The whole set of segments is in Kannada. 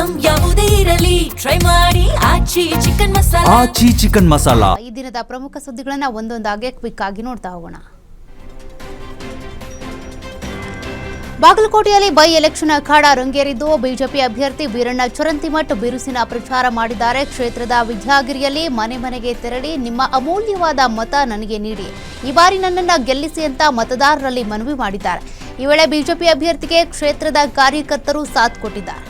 ಐಟಂ ಯಾವುದೇ ಇರಲಿ ಟ್ರೈ ಮಾಡಿ ಆಚಿ ಚಿಕನ್ ಮಸಾಲಾ. ಈ ದಿನದ ಪ್ರಮುಖ ಸುದ್ದಿಗಳನ್ನ ಒಂದೊಂದಾಗಿ ಕ್ವಿಕ್ ಆಗಿ ನೋಡ್ತಾ ಹೋಗೋಣ. ಬಾಗಲಕೋಟೆಯಲ್ಲಿ ಬೈ ಎಲೆಕ್ಷನ್ ಅಖಾಡ ರಂಗೇರಿದ್ದು ಬಿಜೆಪಿ ಅಭ್ಯರ್ಥಿ ವೀರಣ್ಣ ಚರಂತಿಮಠ್ ಬಿರುಸಿನ ಪ್ರಚಾರ ಮಾಡಿದ್ದಾರೆ. ಕ್ಷೇತ್ರದ ವಿದ್ಯಾಗಿರಿಯಲ್ಲಿ ಮನೆ ಮನೆಗೆ ತೆರಳಿ ನಿಮ್ಮ ಅಮೂಲ್ಯವಾದ ಮತ ನನಗೆ ನೀಡಿ, ಈ ಬಾರಿ ನನ್ನನ್ನು ಗೆಲ್ಲಿಸಿ ಅಂತ ಮತದಾರರಲ್ಲಿ ಮನವಿ ಮಾಡಿದ್ದಾರೆ. ಈ ವೇಳೆ ಬಿಜೆಪಿ ಅಭ್ಯರ್ಥಿಗೆ ಕ್ಷೇತ್ರದ ಕಾರ್ಯಕರ್ತರು ಸಾಥ್ ಕೊಟ್ಟಿದ್ದಾರೆ.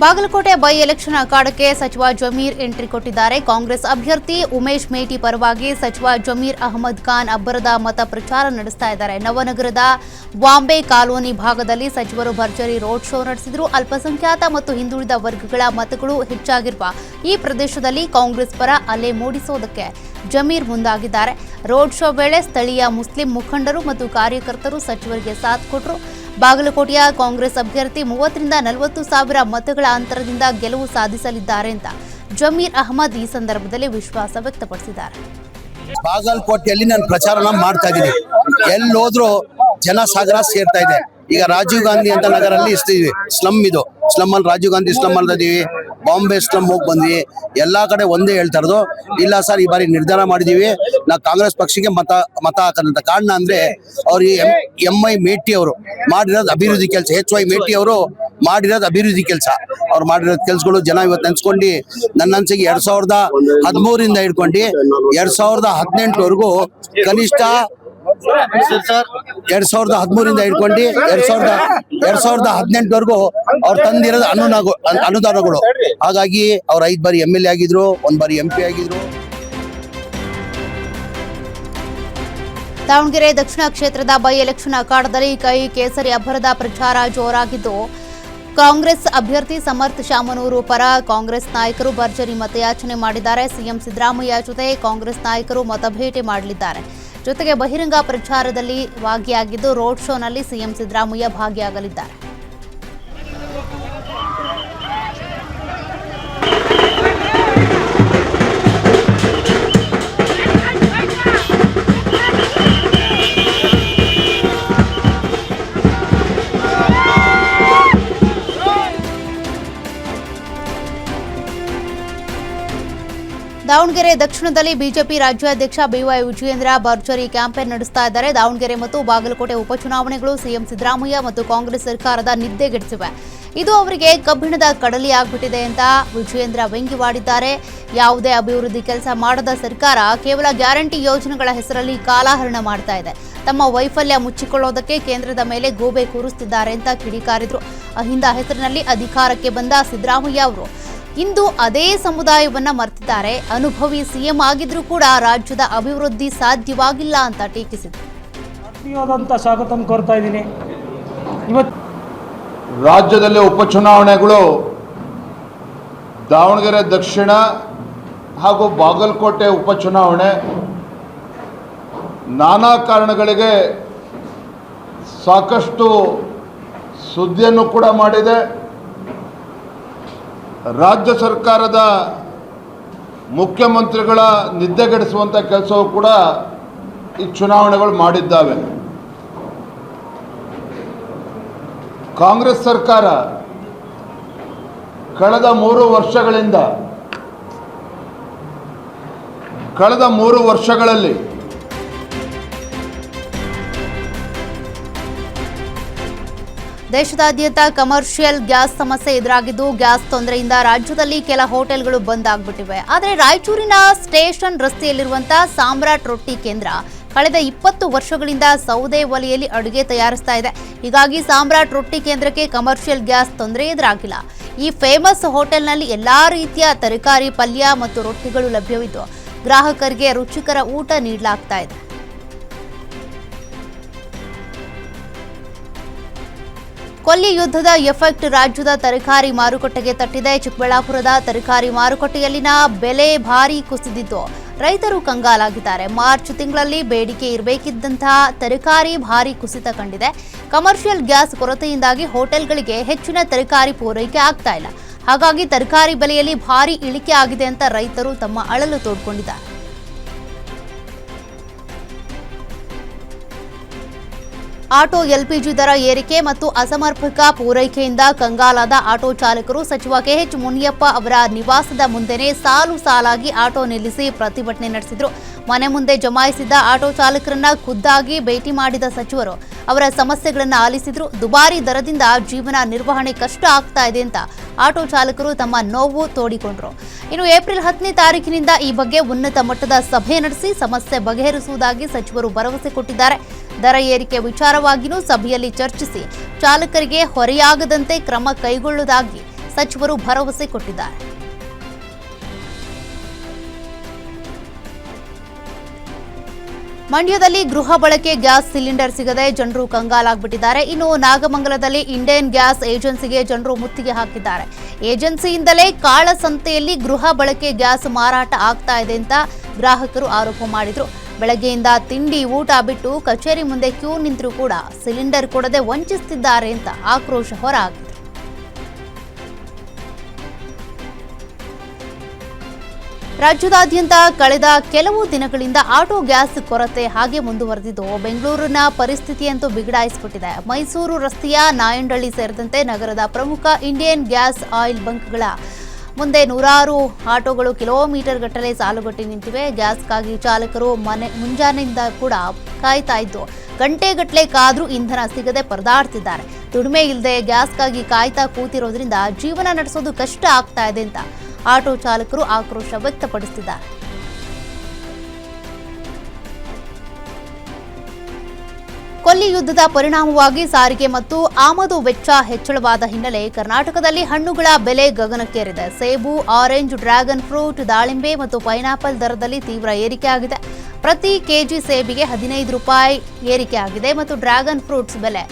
ಬಾಗಲಕೋಟೆ ಬೈ ಎಲೆಕ್ಷನ್ ಅಖಾಡಕ್ಕೆ ಸಚಿವ ಜಮೀರ್ ಎಂಟ್ರಿ ಕೊಟ್ಟಿದ್ದಾರೆ. ಕಾಂಗ್ರೆಸ್ ಅಭ್ಯರ್ಥಿ ಉಮೇಶ್ ಮೇಟಿ ಪರವಾಗಿ ಸಚಿವ ಜಮೀರ್ ಅಹಮದ್ ಖಾನ್ ಅಬ್ಬರದ ಮತ ಪ್ರಚಾರ ನಡೆಸ್ತಾ ಇದ್ದಾರೆ. ನವನಗರದ ಬಾಂಬೆ ಕಾಲೋನಿ ಭಾಗದಲ್ಲಿ ಸಚಿವರು ಭರ್ಜರಿ ರೋಡ್ ಶೋ ನಡೆಸಿದರು. ಅಲ್ಪಸಂಖ್ಯಾತ ಮತ್ತು ಹಿಂದುಳಿದ ವರ್ಗಗಳ ಮತಗಳು ಹೆಚ್ಚಾಗಿರುವ ಈ ಪ್ರದೇಶದಲ್ಲಿ ಕಾಂಗ್ರೆಸ್ ಪರ ಅಲೆ ಮೂಡಿಸೋದಕ್ಕೆ ಜಮೀರ್ ಮುಂದಾಗಿದ್ದಾರೆ. ರೋಡ್ ಶೋ ವೇಳೆ ಸ್ಥಳೀಯ ಮುಸ್ಲಿಂ ಮುಖಂಡರು ಮತ್ತು ಕಾರ್ಯಕರ್ತರು ಸಚಿವರಿಗೆ ಸಾಥ್ ಕೊಟ್ಟರು. ಬಾಗಲಕೋಟೆಯ ಕಾಂಗ್ರೆಸ್ ಅಭ್ಯರ್ಥಿ 30ರಿಂದ 40 ಸಾವಿರ ಮತಗಳ ಅಂತರದಿಂದ ಗೆಲುವು ಸಾಧಿಸಲಿದ್ದಾರೆ ಅಂತ ಜಮೀರ್ ಅಹಮದ್ ಈ ಸಂದರ್ಭದಲ್ಲಿ ವಿಶ್ವಾಸ ವ್ಯಕ್ತಪಡಿಸಿದ್ದಾರೆ. ಬಾಗಲಕೋಟೆಯಲ್ಲಿ ನಾನು ಪ್ರಚಾರನ ಮಾಡ್ತಾ ಇದ್ದೀನಿ. ಎಲ್ಲೋದ್ರೂ ಜನಸಾಗರ ಸೇರ್ತಾ ಇದೆ. ಈಗ ರಾಜೀವ್ ಗಾಂಧಿ ಅಂತ ನಗರಲ್ಲಿ ಇರ್ತೀವಿ, ಸ್ಲಮ್ ಇದು ಸ್ಲಮ್ ಅಲ್ಲಿ ರಾಜೀವ್ ಗಾಂಧಿ ಸ್ಲಮ್ ಅಂತ ಇದೀವಿ, ಬಾಂಬೆ ಸ್ಲಮ್ ಹೋಗಿ ಬಂದ್ವಿ. ಎಲ್ಲಾ ಕಡೆ ಒಂದೇ ಹೇಳ್ತಾ ಇರೋದು, ಇಲ್ಲ ಸರ್ ಈ ಬಾರಿ ನಿರ್ಧಾರ ಮಾಡಿದೀವಿ ನಾವು ಕಾಂಗ್ರೆಸ್ ಪಕ್ಷಕ್ಕೆ ಮತ ಹಾಕೋದಂತ. ಕಾರಣ ಅಂದ್ರೆ ಅವ್ರು MI ಮೇಟಿ ಅವರು ಮಾಡಿರೋದು ಅಭಿವೃದ್ಧಿ ಕೆಲಸ, HY ಮೇಟಿ ಅವರು ಮಾಡಿರೋದು ಅಭಿವೃದ್ಧಿ ಕೆಲಸ. ಅವ್ರು ಮಾಡಿರೋದು ಕೆಲಸಗಳು ಜನ ಇವತ್ತು ನೆನ್ಸ್ಕೊಂಡು ನನ್ನ ಅನ್ಸಿಗೆ 2013ರಿಂದ ಹಿಡ್ಕೊಂಡು 2018ವರೆಗೂ ಕನಿಷ್ಠ 2013ರಿಂದ ಹಿಡ್ಕೊಂಡು 2018ವರೆಗೂ ಅವ್ರು ತಂದಿರೋದು ಅನುದಾನಗಳು. ಹಾಗಾಗಿ ಅವ್ರು 5 ಬಾರಿ MLA ಆಗಿದ್ರು, 1 ಬಾರಿ MP ಆಗಿದ್ರು. ದಾವಣಗೆರೆ ದಕ್ಷಿಣ ಕ್ಷೇತ್ರದ ಬೈ ಎಲೆಕ್ಷನ್ ಅಖಾಡದಲ್ಲಿ ಕೈ ಕೇಸರಿ ಅಬ್ಬರದ ಪ್ರಚಾರ ಜೋರಾಗಿದ್ದು, ಕಾಂಗ್ರೆಸ್ ಅಭ್ಯರ್ಥಿ ಸಮರ್ಥ್ ಶಾಮನೂರು ಪರ ಕಾಂಗ್ರೆಸ್ ನಾಯಕರು ಭರ್ಜರಿ ಮತಯಾಚನೆ ಮಾಡಿದ್ದಾರೆ. ಸಿಎಂ ಸಿದ್ದರಾಮಯ್ಯ ಜೊತೆ ಕಾಂಗ್ರೆಸ್ ನಾಯಕರು ಮತಭೇಟಿ ಮಾಡಲಿದ್ದಾರೆ. ಜೊತೆಗೆ ಬಹಿರಂಗ ಪ್ರಚಾರದಲ್ಲಿ ಭಾಗಿಯಾಗಿದ್ದು ರೋಡ್ ಶೋನಲ್ಲಿ ಸಿಎಂ ಸಿದ್ದರಾಮಯ್ಯ ಭಾಗಿಯಾಗಲಿದ್ದಾರೆ. ದಾವಣಗೆರೆ ದಕ್ಷಿಣದಲ್ಲಿ ಬಿಜೆಪಿ ರಾಜ್ಯಾಧ್ಯಕ್ಷ BY ವಿಜಯೇಂದ್ರ ಭರ್ಜರಿ ಕ್ಯಾಂಪೇನ್ ನಡೆಸ್ತಾ ಇದ್ದಾರೆ. ದಾವಣಗೆರೆ ಮತ್ತು ಬಾಗಲಕೋಟೆ ಉಪಚುನಾವಣೆಗಳು ಸಿಎಂ ಸಿದ್ದರಾಮಯ್ಯ ಮತ್ತು ಕಾಂಗ್ರೆಸ್ ಸರ್ಕಾರದ ನಿದ್ದೆಗೆಡಿಸಿವೆ. ಇದು ಅವರಿಗೆ ಕಬ್ಬಿಣದ ಕಡಲಿ ಆಗ್ಬಿಟ್ಟಿದೆ ಅಂತ ವಿಜಯೇಂದ್ರ ವ್ಯಂಗ್ಯವಾಡಿದ್ದಾರೆ. ಯಾವುದೇ ಅಭಿವೃದ್ಧಿ ಕೆಲಸ ಮಾಡದ ಸರ್ಕಾರ ಕೇವಲ ಗ್ಯಾರಂಟಿ ಯೋಜನೆಗಳ ಹೆಸರಲ್ಲಿ ಕಾಲಹರಣ ಮಾಡ್ತಾ ಇದೆ. ತಮ್ಮ ವೈಫಲ್ಯ ಮುಚ್ಚಿಕೊಳ್ಳೋದಕ್ಕೆ ಕೇಂದ್ರದ ಮೇಲೆ ಗೂಬೆ ಕೂರಿಸುತ್ತಿದ್ದಾರೆ ಅಂತ ಕಿಡಿಕಾರಿದ್ರು. ಅಹಿಂದ ಹೆಸರಿನಲ್ಲಿ ಅಧಿಕಾರಕ್ಕೆ ಬಂದ ಸಿದ್ದರಾಮಯ್ಯ ಅವರು ಇಂದು ಅದೇ ಸಮುದಾಯವನ್ನ ಮರೆತಿದ್ದಾರೆ. ಅನುಭವಿ ಸಿಎಂ ಆಗಿದ್ರೂ ಕೂಡ ರಾಜ್ಯದ ಅಭಿವೃದ್ಧಿ ಸಾಧ್ಯವಾಗಿಲ್ಲ ಅಂತ ಟೀಕಿಸಿದರು. ಸ್ವಾಗತ ಕೋರ್ತಾ ಇದ್ದೀನಿ. ಇವತ್ತು ರಾಜ್ಯದಲ್ಲಿ ಉಪಚುನಾವಣೆಗಳು ದಾವಣಗೆರೆ ದಕ್ಷಿಣ ಹಾಗೂ ಬಾಗಲಕೋಟೆ ಉಪಚುನಾವಣೆ ನಾನಾ ಕಾರಣಗಳಿಗೆ ಸಾಕಷ್ಟು ಸುದ್ದಿಯನ್ನು ಕೂಡ ಮಾಡಿದೆ. ರಾಜ್ಯ ಸರ್ಕಾರದ ಮುಖ್ಯಮಂತ್ರಿಗಳ ನಿದ್ದೆಗೆಡಿಸುವಂಥ ಕೆಲಸವೂ ಕೂಡ ಈ ಚುನಾವಣೆಗಳು ಮಾಡಿದ್ದಾವೆ. ಕಾಂಗ್ರೆಸ್ ಸರ್ಕಾರ ಕಳೆದ 3 ವರ್ಷಗಳಲ್ಲಿ ದೇಶದಾದ್ಯಂತ ಕಮರ್ಷಿಯಲ್ ಗ್ಯಾಸ್ ಸಮಸ್ಯೆ ಎದುರಾಗಿದ್ದು, ಗ್ಯಾಸ್ ತೊಂದರೆಯಿಂದ ರಾಜ್ಯದಲ್ಲಿ ಕೆಲ ಹೋಟೆಲ್ಗಳು ಬಂದ್ ಆಗ್ಬಿಟ್ಟಿವೆ. ಆದರೆ ರಾಯಚೂರಿನ ಸ್ಟೇಷನ್ ರಸ್ತೆಯಲ್ಲಿರುವಂತಹ ಸಾಮ್ರಾಟ್ ರೊಟ್ಟಿ ಕೇಂದ್ರ ಕಳೆದ 20 ವರ್ಷಗಳಿಂದ ಸೌದೆ ಒಲೆಯಲ್ಲಿ ಅಡುಗೆ ತಯಾರಿಸ್ತಾ ಇದೆ. ಹೀಗಾಗಿ ಸಾಮ್ರಾಟ್ ರೊಟ್ಟಿ ಕೇಂದ್ರಕ್ಕೆ ಕಮರ್ಷಿಯಲ್ ಗ್ಯಾಸ್ ತೊಂದರೆ ಎದುರಾಗಿಲ್ಲ. ಈ ಫೇಮಸ್ ಹೋಟೆಲ್ನಲ್ಲಿ ಎಲ್ಲಾ ರೀತಿಯ ತರಕಾರಿ, ಪಲ್ಯ ಮತ್ತು ರೊಟ್ಟಿಗಳು ಲಭ್ಯವಿದ್ದು ಗ್ರಾಹಕರಿಗೆ ರುಚಿಕರ ಊಟ ನೀಡಲಾಗ್ತಾ ಇದೆ. ಕೊಲ್ಲಿ ಯುದ್ಧದ ಎಫೆಕ್ಟ್ ರಾಜ್ಯದ ತರಕಾರಿ ಮಾರುಕಟ್ಟೆಗೆ ತಟ್ಟಿದೆ. ಚಿಕ್ಕಬಳ್ಳಾಪುರದ ತರಕಾರಿ ಮಾರುಕಟ್ಟೆಯಲ್ಲಿನ ಬೆಲೆ ಭಾರೀ ಕುಸಿದಿದ್ದು ರೈತರು ಕಂಗಾಲಾಗಿದ್ದಾರೆ. ಮಾರ್ಚ್ ತಿಂಗಳಲ್ಲಿ ಬೇಡಿಕೆ ಇರಬೇಕಿದ್ದಂತಹ ತರಕಾರಿ ಭಾರಿ ಕುಸಿತ ಕಂಡಿದೆ. ಕಮರ್ಷಿಯಲ್ ಗ್ಯಾಸ್ ಕೊರತೆಯಿಂದಾಗಿ ಹೋಟೆಲ್ಗಳಿಗೆ ಹೆಚ್ಚಿನ ತರಕಾರಿ ಪೂರೈಕೆ ಆಗ್ತಾ ಇಲ್ಲ. ಹಾಗಾಗಿ ತರಕಾರಿ ಬೆಲೆಯಲ್ಲಿ ಭಾರಿ ಇಳಿಕೆ ಆಗಿದೆ ಅಂತ ರೈತರು ತಮ್ಮ ಅಳಲು ತೋಡ್ಕೊಂಡಿದ್ದಾರೆ. ಆಟೋ ಎಲ್ಪಿಜಿ ದರ ಏರಿಕೆ ಮತ್ತು ಅಸಮರ್ಪಕ ಪೂರೈಕೆಯಿಂದ ಕಂಗಾಲಾದ ಆಟೋ ಚಾಲಕರು ಸಚಿವ ಕೆಎಚ್ ಮುನಿಯಪ್ಪ ಅವರ ನಿವಾಸದ ಮುಂದೆನೇ ಸಾಲಾಗಿ ಆಟೋ ನಿಲ್ಲಿಸಿ ಪ್ರತಿಭಟನೆ ನಡೆಸಿದರು. ಮನೆ ಮುಂದೆ ಜಮಾಯಿಸಿದ್ದ ಆಟೋ ಚಾಲಕರನ್ನ ಖುದ್ದಾಗಿ ಭೇಟಿ ಮಾಡಿದ ಸಚಿವರು ಅವರ ಸಮಸ್ಯೆಗಳನ್ನು ಆಲಿಸಿದ್ರು. ದುಬಾರಿ ದರದಿಂದ ಜೀವನ ನಿರ್ವಹಣೆ ಕಷ್ಟ ಆಗ್ತಾ ಇದೆ ಅಂತ ಆಟೋ ಚಾಲಕರು ತಮ್ಮ ನೋವು ತೋಡಿಕೊಂಡ್ರು. ಇನ್ನು ಏಪ್ರಿಲ್ 10ನೇ ತಾರೀಕಿನಿಂದ ಈ ಬಗ್ಗೆ ಉನ್ನತ ಮಟ್ಟದ ಸಭೆ ನಡೆಸಿ ಸಮಸ್ಯೆ ಬಗೆಹರಿಸುವುದಾಗಿ ಸಚಿವರು ಭರವಸೆ ಕೊಟ್ಟಿದ್ದಾರೆ. ದರ ಏರಿಕೆ ವಿಚಾರವಾಗಿಯೂ ಸಭೆಯಲ್ಲಿ ಚರ್ಚಿಸಿ ಚಾಲಕರಿಗೆ ಹೊರೆಯಾಗದಂತೆ ಕ್ರಮ ಕೈಗೊಳ್ಳುವುದಾಗಿ ಸಚಿವರು ಭರವಸೆ ಕೊಟ್ಟಿದ್ದಾರೆ. ಮಂಡ್ಯದಲ್ಲಿ ಗೃಹ ಬಳಕೆ ಗ್ಯಾಸ್ ಸಿಲಿಂಡರ್ ಸಿಗದೆ ಜನರು ಕಂಗಾಲಾಗ್ಬಿಟ್ಟಿದ್ದಾರೆ. ಇನ್ನು ನಾಗಮಂಗಲದಲ್ಲಿ ಇಂಡಿಯನ್ ಗ್ಯಾಸ್ ಏಜೆನ್ಸಿಗೆ ಜನರು ಮುತ್ತಿಗೆ ಹಾಕಿದ್ದಾರೆ. ಏಜೆನ್ಸಿಯಿಂದಲೇ ಕಾಳಸಂತೆಯಲ್ಲಿ ಗೃಹ ಬಳಕೆ ಗ್ಯಾಸ್ ಮಾರಾಟ ಆಗ್ತಾ ಇದೆ ಅಂತ ಗ್ರಾಹಕರು ಆರೋಪ ಮಾಡಿದ್ರು. ಬೆಳಗ್ಗೆಯಿಂದ ತಿಂಡಿ ಊಟ ಬಿಟ್ಟು ಕಚೇರಿ ಮುಂದೆ ಕ್ಯೂ ನಿಂತರೂ ಕೂಡ ಸಿಲಿಂಡರ್ ಕೊಡದೆ ವಂಚಿಸುತ್ತಿದ್ದಾರೆ ಅಂತ ಆಕ್ರೋಶ ಹೊರಹಾಕಿದ್ರು. ರಾಜ್ಯದಾದ್ಯಂತ ಕಳೆದ ಕೆಲವು ದಿನಗಳಿಂದ ಆಟೋ ಗ್ಯಾಸ್ ಕೊರತೆ ಹಾಗೆ ಮುಂದುವರೆದಿದ್ದು ಬೆಂಗಳೂರಿನ ಪರಿಸ್ಥಿತಿಯಂತೂ ಬಿಗಡಾಯಿಸಿಬಿಟ್ಟಿದೆ. ಮೈಸೂರು ರಸ್ತೆಯ ನಾಯಂಡಹಳ್ಳಿ ಸೇರಿದಂತೆ ನಗರದ ಪ್ರಮುಖ ಇಂಡಿಯನ್ ಗ್ಯಾಸ್ ಆಯಿಲ್ ಬಂಕ್ಗಳ ಮುಂದೆ ನೂರಾರು ಆಟೋಗಳು ಕಿಲೋಮೀಟರ್ ಗಟ್ಟಲೆ ಸಾಲುಗಟ್ಟಿ ನಿಂತಿವೆ. ಗ್ಯಾಸ್ಗಾಗಿ ಚಾಲಕರು ಮುಂಜಾನೆಯಿಂದ ಕೂಡ ಕಾಯ್ತಾ ಇದ್ದು ಗಂಟೆಗಟ್ಟಲೆ ಕಾದ್ರೂ ಇಂಧನ ಸಿಗದೆ ಪರದಾಡ್ತಿದ್ದಾರೆ. ದುಡಿಮೆ ಇಲ್ಲದೆ ಗ್ಯಾಸ್ಗಾಗಿ ಕಾಯ್ತಾ ಕೂತಿರೋದ್ರಿಂದ ಜೀವನ ನಡೆಸೋದು ಕಷ್ಟ ಆಗ್ತಾ ಇದೆ ಅಂತ ಆಟೋ ಚಾಲಕರು ಆಕ್ರೋಶ ವ್ಯಕ್ತಪಡಿಸಿದ್ದಾರೆ. ಕೊಲ್ಲಿ ಯುದ್ಧದ ಪರಿಣಾಮವಾಗಿ ಸಾರಿಗೆ ಮತ್ತು ಆಮದು ವೆಚ್ಚ ಹೆಚ್ಚಳವಾದ ಹಿನ್ನೆಲೆ ಕರ್ನಾಟಕದಲ್ಲಿ ಹಣ್ಣುಗಳ ಬೆಲೆ ಗಗನಕ್ಕೇರಿದೆ. ಸೇಬು, ಆರೆಂಜ್, ಡ್ರ್ಯಾಗನ್ ಫ್ರೂಟ್, ದಾಳಿಂಬೆ ಮತ್ತು ಪೈನಾಪಲ್ ದರದಲ್ಲಿ ತೀವ್ರ ಏರಿಕೆಯಾಗಿದೆ. ಪ್ರತಿ ಕೆಜಿ ಸೇಬಿಗೆ 15 ರೂಪಾಯಿ ಏರಿಕೆ ಆಗಿದೆ ಮತ್ತು ಡ್ರ್ಯಾಗನ್ ಫ್ರೂಟ್ಸ್ ಬೆಲೆ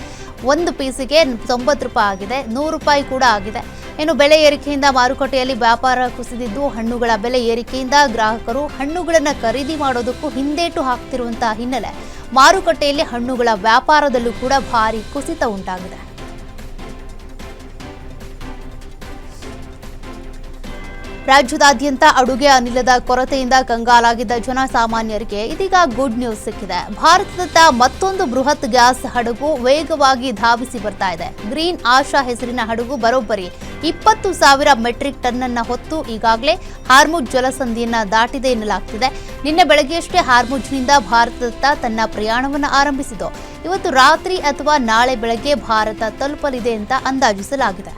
1 ಪೀಸಿಗೆ 90 ರೂಪಾಯಿ ಆಗಿದೆ. 100 ರೂಪಾಯಿ ಕೂಡ ಆಗಿದೆ. ಇನ್ನು ಬೆಲೆ ಏರಿಕೆಯಿಂದ ಮಾರುಕಟ್ಟೆಯಲ್ಲಿ ವ್ಯಾಪಾರ ಕುಸಿದಿದ್ದು ಹಣ್ಣುಗಳ ಬೆಲೆ ಏರಿಕೆಯಿಂದ ಗ್ರಾಹಕರು ಹಣ್ಣುಗಳನ್ನು ಖರೀದಿ ಮಾಡೋದಕ್ಕೂ ಹಿಂದೇಟು ಹಾಕ್ತಿರುವಂತಹ ಹಿನ್ನೆಲೆ ಮಾರುಕಟ್ಟೆಯಲ್ಲಿ ಹಣ್ಣುಗಳ ವ್ಯಾಪಾರದಲ್ಲೂ ಕೂಡ ಭಾರಿ ಕುಸಿತ ಉಂಟಾಗಿದೆ. ರಾಜ್ಯದಾದ್ಯಂತ ಅಡುಗೆ ಅನಿಲದ ಕೊರತೆಯಿಂದ ಕಂಗಾಲಾಗಿದ್ದ ಜನಸಾಮಾನ್ಯರಿಗೆ ಇದೀಗ ಗುಡ್ ನ್ಯೂಸ್ ಸಿಕ್ಕಿದೆ. ಭಾರತದತ್ತ ಮತ್ತೊಂದು ಬೃಹತ್ ಗ್ಯಾಸ್ ಹಡಗು ವೇಗವಾಗಿ ಧಾವಿಸಿ ಬರ್ತಾ ಇದೆ. ಗ್ರೀನ್ ಆಶಾ ಹೆಸರಿನ ಹಡಗು ಬರೋಬ್ಬರಿ 20,000 ಮೆಟ್ರಿಕ್ ಟನ್ ಅನ್ನ ಹೊತ್ತು ಈಗಾಗಲೇ ಹಾರ್ಮುಜ್ ಜಲಸಂಧಿಯನ್ನ ದಾಟಿದೆ ಎನ್ನಲಾಗ್ತಿದೆ. ನಿನ್ನೆ ಬೆಳಗ್ಗೆಯಷ್ಟೇ ಹಾರ್ಮುಜ್ನಿಂದ ಭಾರತದತ್ತ ತನ್ನ ಪ್ರಯಾಣವನ್ನು ಆರಂಭಿಸಿದ್ದು ಇವತ್ತು ರಾತ್ರಿ ಅಥವಾ ನಾಳೆ ಬೆಳಗ್ಗೆ ಭಾರತ ತಲುಪಲಿದೆ ಅಂತ ಅಂದಾಜಿಸಲಾಗಿದೆ.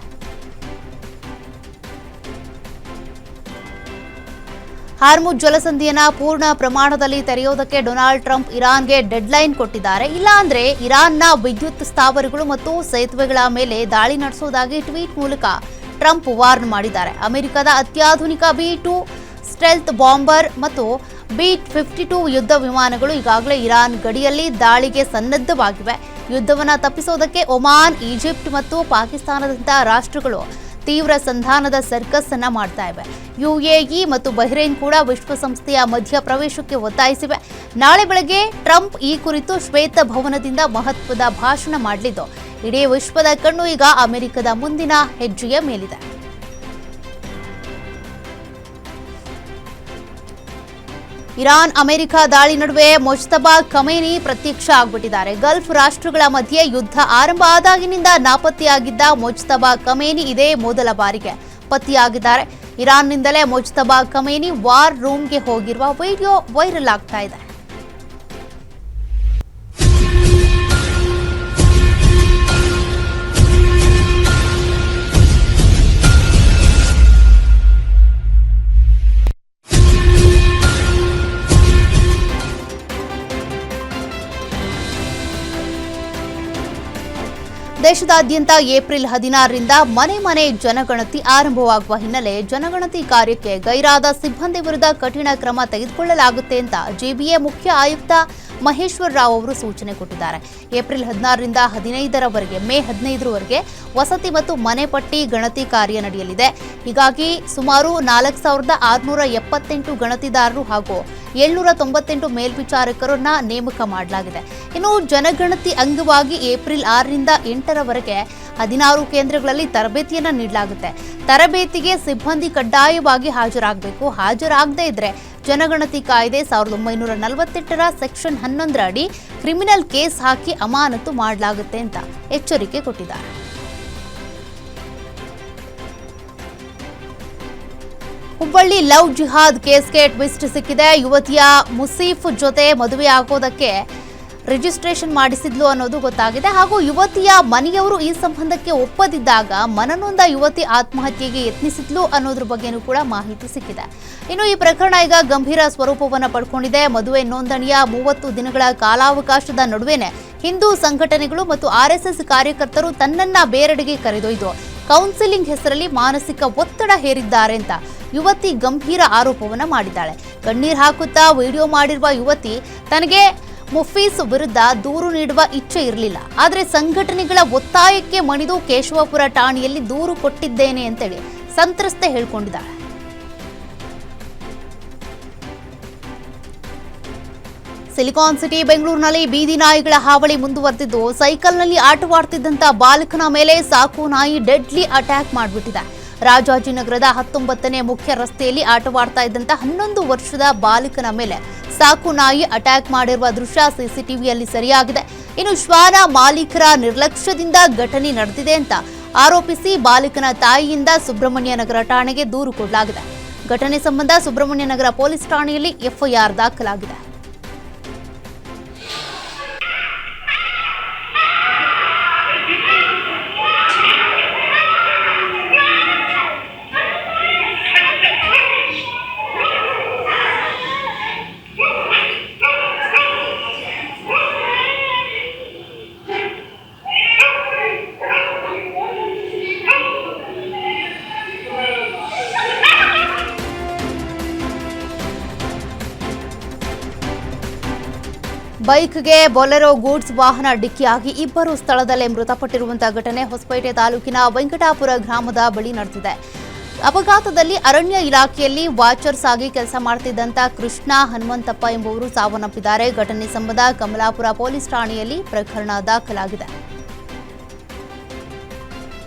ಹಾರ್ಮುಜ್ ಜಲಸಂಧಿಯನ್ನ ಪೂರ್ಣ ಪ್ರಮಾಣದಲ್ಲಿ ತೆರೆಯೋದಕ್ಕೆ ಡೊನಾಲ್ಡ್ ಟ್ರಂಪ್ ಇರಾನ್ಗೆ ಡೆಡ್ಲೈನ್ ಕೊಟ್ಟಿದ್ದಾರೆ. ಇಲ್ಲ ಅಂದ್ರೆ ಇರಾನ್ನ ವಿದ್ಯುತ್ ಸ್ಥಾವರಗಳು ಮತ್ತು ಸೇತುವೆಗಳ ಮೇಲೆ ದಾಳಿ ನಡೆಸುವುದಾಗಿ ಟ್ವೀಟ್ ಮೂಲಕ ಟ್ರಂಪ್ ವಾರ್ನ್ ಮಾಡಿದ್ದಾರೆ. ಅಮೆರಿಕದ ಅತ್ಯಾಧುನಿಕ B-2 ಸ್ಟೆಲ್ತ್ ಬಾಂಬರ್ ಮತ್ತು B-52 ಯುದ್ಧ ವಿಮಾನಗಳು ಈಗಾಗಲೇ ಇರಾನ್ ಗಡಿಯಲ್ಲಿ ದಾಳಿಗೆ ಸನ್ನದ್ಧವಾಗಿವೆ. ಯುದ್ಧವನ್ನು ತಪ್ಪಿಸೋದಕ್ಕೆ ಒಮಾನ್, ಈಜಿಪ್ಟ್ ಮತ್ತು ಪಾಕಿಸ್ತಾನದಂತಹ ರಾಷ್ಟ್ರಗಳು ತೀವ್ರ ಸಂಧಾನದ ಸರ್ಕಸ್ ಅನ್ನ ಮಾಡ್ತಾ ಇವೆ. UAE ಮತ್ತು ಬಹ್ರೇನ್ ಕೂಡ ವಿಶ್ವಸಂಸ್ಥೆಯ ಮಧ್ಯಪ್ರವೇಶಕ್ಕೆ ಒತ್ತಾಯಿಸಿವೆ. ನಾಳೆ ಬೆಳಗ್ಗೆ ಟ್ರಂಪ್ ಈ ಕುರಿತು ಶ್ವೇತ ಭವನದಿಂದ ಮಹತ್ವದ ಭಾಷಣ ಮಾಡಲಿದ್ದು ಇಡೀ ವಿಶ್ವದ ಕಣ್ಣು ಈಗ ಅಮೆರಿಕದ ಮುಂದಿನ ಹೆಜ್ಜೆಯ ಮೇಲಿದೆ. ಇರಾನ್ ಅಮೆರಿಕ ದಾಳಿ ನಡುವೆ ಮುಜ್ತಬಾ ಖಮೇನಿ ಪ್ರತ್ಯಕ್ಷ ಆಗ್ಬಿಟ್ಟಿದ್ದಾರೆ. ಗಲ್ಫ್ ರಾಷ್ಟ್ರಗಳ ಮಧ್ಯೆ ಯುದ್ಧ ಆರಂಭ ಆದಾಗಿನಿಂದ ನಾಪತ್ತೆಯಾಗಿದ್ದ ಮುಜ್ತಬಾ ಖಮೇನಿ ಇದೇ ಮೊದಲ ಬಾರಿಗೆ ಪತ್ತೆಯಾಗಿದ್ದಾರೆ. ಇರಾನ್ನಿಂದಲೇ ಮುಜ್ತಬಾ ಖಮೇನಿ ವಾರ್ ರೂಮ್ಗೆ ಹೋಗಿರುವ ವಿಡಿಯೋ ವೈರಲ್ ಆಗ್ತಾ ಇದೆ. ದೇಶದಾದ್ಯಂತ ಏಪ್ರಿಲ್ 16ರಿಂದ ಮನೆ ಜನಗಣತಿ ಆರಂಭವಾಗುವ ಹಿನ್ನೆಲೆ ಜನಗಣತಿ ಕಾರ್ಯಕ್ಕೆ ಗೈರಾದ ಸಿಬ್ಬಂದಿ ವಿರುದ್ಧ ಕಠಿಣ ಕ್ರಮ ತೆಗೆದುಕೊಳ್ಳಲಾಗುತ್ತೆ ಅಂತ ಜಿಬಿಎ ಮುಖ್ಯ ಆಯುಕ್ತ ಮಹೇಶ್ವರ ರಾವ್ ಅವರು ಸೂಚನೆ ಕೊಟ್ಟಿದ್ದಾರೆ. ಏಪ್ರಿಲ್ 16ರಿಂದ 15ರವರೆಗೆ ಮೇ 15ರವರೆಗೆ ವಸತಿ ಮತ್ತು ಮನೆ ಪಟ್ಟಿ ಗಣತಿ ಕಾರ್ಯ ನಡೆಯಲಿದೆ. ಹೀಗಾಗಿ ಸುಮಾರು 4678 ಗಣತಿದಾರರು ಹಾಗೂ 798 ಮೇಲ್ವಿಚಾರಕರನ್ನ ನೇಮಕ ಮಾಡಲಾಗಿದೆ. ಇನ್ನು ಜನಗಣತಿ ಅಂಗವಾಗಿ ಏಪ್ರಿಲ್ 6ರಿಂದ 8ರವರೆಗೆ 16 ಕೇಂದ್ರಗಳಲ್ಲಿ ತರಬೇತಿಯನ್ನು ನೀಡಲಾಗುತ್ತೆ. ತರಬೇತಿಗೆ ಸಿಬ್ಬಂದಿ ಕಡ್ಡಾಯವಾಗಿ ಹಾಜರಾಗಬೇಕು. ಹಾಜರಾಗದೇ ಇದ್ರೆ ಜನಗಣತಿ ಕಾಯ್ದೆ 1948ರ ಸೆಕ್ಷನ್ 11 ಅಡಿ ಕ್ರಿಮಿನಲ್ ಕೇಸ್ ಹಾಕಿ ಅಮಾನತು ಮಾಡಲಾಗುತ್ತೆ ಅಂತ ಎಚ್ಚರಿಕೆ ಕೊಟ್ಟಿದ್ದಾರೆ. ಹುಬ್ಬಳ್ಳಿ ಲವ್ ಜಿಹಾದ್ ಕೇಸ್ಗೆ ಟ್ವಿಸ್ಟ್ ಸಿಕ್ಕಿದೆ. ಯುವತಿಯ ಮುಸೀಫ್ ಜೊತೆ ಮದುವೆ ಆಗೋದಕ್ಕೆ ರಿಜಿಸ್ಟ್ರೇಷನ್ ಮಾಡಿಸಿದ್ಲು ಅನ್ನೋದು ಗೊತ್ತಾಗಿದೆ. ಹಾಗೂ ಯುವತಿಯ ಮನೆಯವರು ಈ ಸಂಬಂಧಕ್ಕೆ ಒಪ್ಪದಿದ್ದಾಗ ಮನನೊಂದ ಯುವತಿ ಆತ್ಮಹತ್ಯೆಗೆ ಯತ್ನಿಸಿದ್ಲು ಅನ್ನೋದ್ರ ಬಗ್ಗೆನೂ ಕೂಡ ಮಾಹಿತಿ ಸಿಕ್ಕಿದೆ. ಇನ್ನು ಈ ಪ್ರಕರಣ ಈಗ ಗಂಭೀರ ಸ್ವರೂಪವನ್ನು ಪಡ್ಕೊಂಡಿದೆ. ಮದುವೆ ನೋಂದಣಿಯ 30 ದಿನಗಳ ಕಾಲಾವಕಾಶದ ನಡುವೆನೆ ಹಿಂದೂ ಸಂಘಟನೆಗಳು ಮತ್ತು RSS ಕಾರ್ಯಕರ್ತರು ತನ್ನನ್ನ ಬೇರೆಡೆಗೆ ಕರೆದೊಯ್ದು ಕೌನ್ಸಿಲಿಂಗ್ ಹೆಸರಲ್ಲಿ ಮಾನಸಿಕ ಒತ್ತಡ ಹೇರಿದ್ದಾರೆ ಅಂತ ಯುವತಿ ಗಂಭೀರ ಆರೋಪವನ್ನ ಮಾಡಿದ್ದಾಳೆ. ಕಣ್ಣೀರ್ ಹಾಕುತ್ತಾ ವಿಡಿಯೋ ಮಾಡಿರುವ ಯುವತಿ ತನಗೆ ಮುಫೀಸ್ ವಿರುದ್ಧ ದೂರು ನೀಡುವ ಇಚ್ಛೆ ಇರಲಿಲ್ಲ, ಆದರೆ ಸಂಘಟನೆಗಳ ಒತ್ತಾಯಕ್ಕೆ ಮಣಿದು ಕೇಶವಪುರ ಠಾಣೆಯಲ್ಲಿ ದೂರು ಕೊಟ್ಟಿದ್ದೇನೆ ಅಂತೇಳಿ ಸಂತ್ರಸ್ತೆ ಹೇಳಿಕೊಂಡಿದ್ದಾಳೆ. ಸಿಲಿಕಾನ್ ಸಿಟಿ ಬೆಂಗಳೂರಿನಲ್ಲಿ ಬೀದಿ ನಾಯಿಗಳ ಹಾವಳಿ ಮುಂದುವರೆದಿದ್ದು, ಸೈಕಲ್ನಲ್ಲಿ ಆಟವಾಡ್ತಿದ್ದಂತ ಬಾಲಕನ ಮೇಲೆ ಸಾಕು ನಾಯಿ ಡೆಡ್ಲಿ ಅಟ್ಯಾಕ್ ಮಾಡಿಬಿಟ್ಟಿದೆ. ರಾಜಾಜಿನಗರದ 19ನೇ ಮುಖ್ಯ ರಸ್ತೆಯಲ್ಲಿ ಆಟವಾಡ್ತಾ ಇದ್ದಂತ 11 ವರ್ಷದ ಬಾಲಕನ ಮೇಲೆ ಸಾಕು ನಾಯಿ ಅಟ್ಯಾಕ್ ಮಾಡಿರುವ ದೃಶ್ಯ ಸಿಸಿಟಿವಿಯಲ್ಲಿ ಸೆರೆಯಾಗಿದೆ. ಇನ್ನು ಶ್ವಾನ ಮಾಲೀಕರ ನಿರ್ಲಕ್ಷ್ಯದಿಂದ ಘಟನೆ ನಡೆದಿದೆ ಅಂತ ಆರೋಪಿಸಿ ಬಾಲಕನ ತಾಯಿಯಿಂದ ಸುಬ್ರಹ್ಮಣ್ಯ ನಗರ ಠಾಣೆಗೆ ದೂರು ಕೊಡಲಾಗಿದೆ. ಘಟನೆ ಸಂಬಂಧ ಸುಬ್ರಹ್ಮಣ್ಯ ನಗರ ಪೊಲೀಸ್ ಠಾಣೆಯಲ್ಲಿ FIR ದಾಖಲಾಗಿದೆ. ಬೈಕ್ಗೆ ಬೊಲೆರೋ ಗೂಡ್ಸ್ ವಾಹನ ಡಿಕ್ಕಿಯಾಗಿ ಇಬ್ಬರು ಸ್ಥಳದಲ್ಲೇ ಮೃತಪಟ್ಟಿರುವಂತಹ ಘಟನೆ ಹೊಸಪೇಟೆ ತಾಲೂಕಿನ ವೆಂಕಟಾಪುರ ಗ್ರಾಮದ ಬಳಿ ನಡೆದಿದೆ. ಅಪಘಾತದಲ್ಲಿ ಅರಣ್ಯ ಇಲಾಖೆಯಲ್ಲಿ ವಾಚರ್ಸ್ ಆಗಿ ಕೆಲಸ ಮಾಡ್ತಿದ್ದಂತ ಕೃಷ್ಣ ಹನುಮಂತಪ್ಪ ಎಂಬುವರು ಸಾವನ್ನಪ್ಪಿದ್ದಾರೆ. ಘಟನೆ ಸಂಬಂಧ ಕಮಲಾಪುರ ಪೊಲೀಸ್ ಠಾಣೆಯಲ್ಲಿ ಪ್ರಕರಣ ದಾಖಲಾಗಿದೆ.